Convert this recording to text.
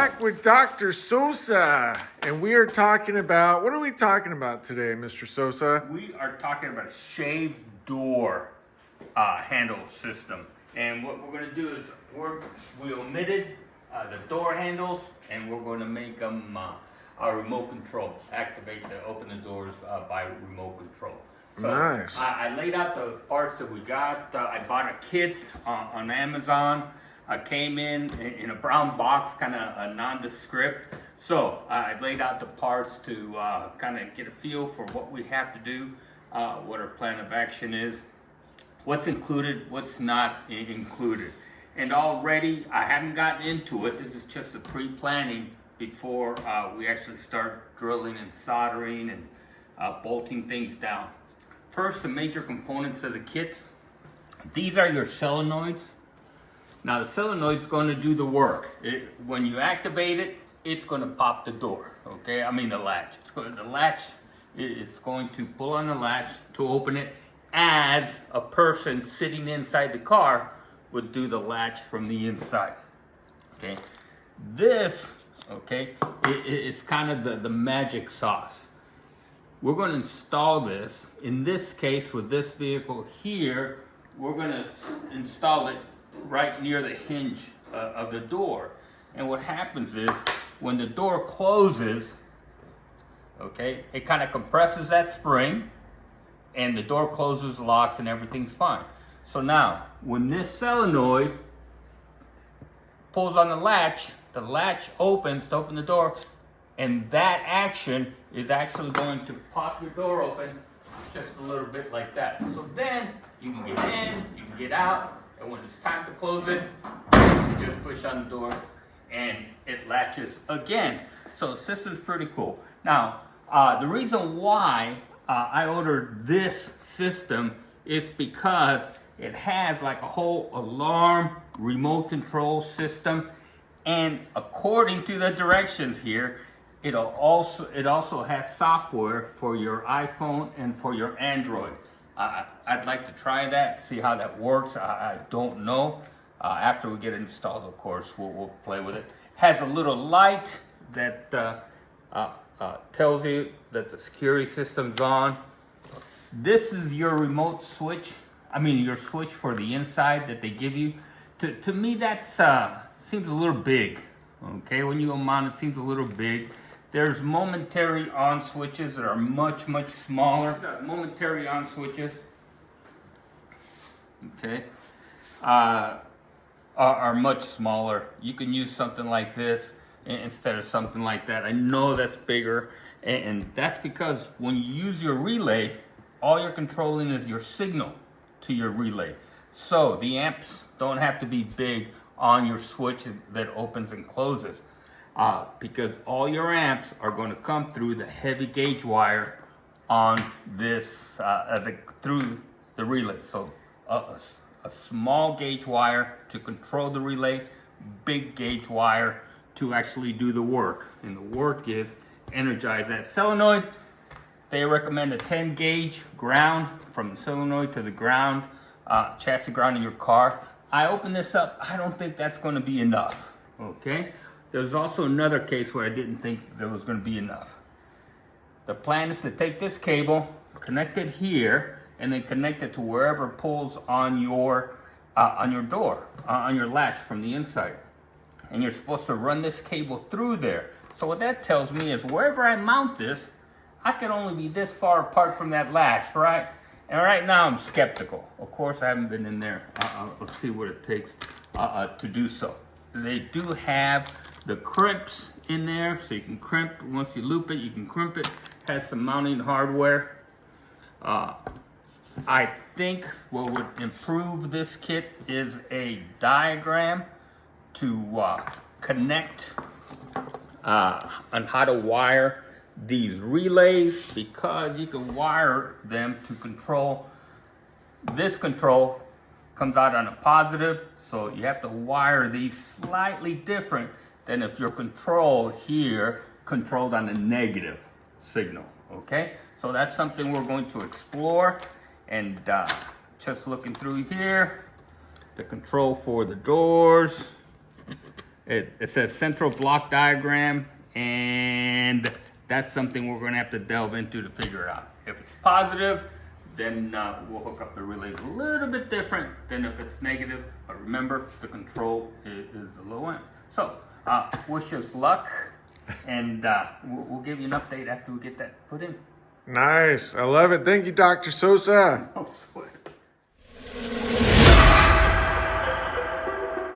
back with Dr. Sosa, and we are talking about, what are we talking about today, Mr. Sosa? We are talking about a shaved door handle system. And what we're going to do is we omitted the door handles, and we're going to make them our remote control. Activate to open the doors by remote control. So nice. I laid out the parts that we got. I bought a kit on Amazon. I came in a brown box, kind of nondescript. So I laid out the parts to kind of get a feel for what we have to do, what our plan of action is, what's included, what's not included. And already, I haven't gotten into it. This is just a pre-planning before we actually start drilling and soldering and bolting things down. First, the major components of the kits. These are your solenoids. Now the solenoid's going to do the work. When you activate it, it's going to pop the door. Okay, I mean the latch. It's going to pull on the latch to open it, as a person sitting inside the car would do the latch from the inside. Okay, this is kind of the magic sauce. We're going to install this. In this case, with this vehicle here, we're going to install it right near the hinge of the door. And what happens is, when the door closes, okay, it kind of compresses that spring, and the door closes, locks, and everything's fine. So now, when this solenoid pulls on the latch opens to open the door, and that action is actually going to pop your door open just a little bit like that. So then, you can get in, you can get out, and when it's time to close it, you just push on the door and it latches again. So the system's pretty cool. Now, the reason why I ordered this system is because it has like a whole alarm remote control system, and according to the directions here, it also has software for your iPhone and for your Android. I'd like to try that, see how that works. I don't know. After we get it installed, of course, we'll play with it. Has a little light that tells you that the security system's on. This is your remote switch. I mean, your switch for the inside that they give you. To me, that seems a little big. Okay, when you go mount, it seems a little big. There's momentary on switches that are much, much smaller. Momentary on switches, okay, are much smaller. You can use something like this instead of something like that. I know that's bigger, and that's because when you use your relay, all you're controlling is your signal to your relay. So the amps don't have to be big on your switch that opens and closes. Because all your amps are going to come through the heavy gauge wire on this, through the relay. So a small gauge wire to control the relay, big gauge wire to actually do the work. And the work is energize that solenoid. They recommend a 10 gauge ground from the solenoid to the ground, chassis ground in your car. I open this up, I don't think that's going to be enough, okay? There's also another case where I didn't think there was going to be enough. The plan is to take this cable, connect it here, and then connect it to wherever pulls on your door, on your latch from the inside. And you're supposed to run this cable through there. So what that tells me is wherever I mount this, I can only be this far apart from that latch, right? And right now I'm skeptical. Of course, I haven't been in there. I'll see what it takes to do so. They do have the crimps in there, so you can crimp. Once you loop it, you can crimp it. Has some mounting hardware. I think what would improve this kit is a diagram to connect on how to wire these relays, because you can wire them to control. This control comes out on a positive, so you have to wire these slightly different than if your control here controlled on a negative signal, okay? So that's something we're going to explore. And just looking through here, the control for the doors, it says central block diagram, and that's something we're gonna have to delve into to figure it out. If it's positive, then we'll hook up the relays a little bit different than if it's negative. But remember, the control is the low end. So wish us luck, and we'll give you an update after we get that put in. Nice. I love it. Thank you, Dr. Sosa. Oh, sweet.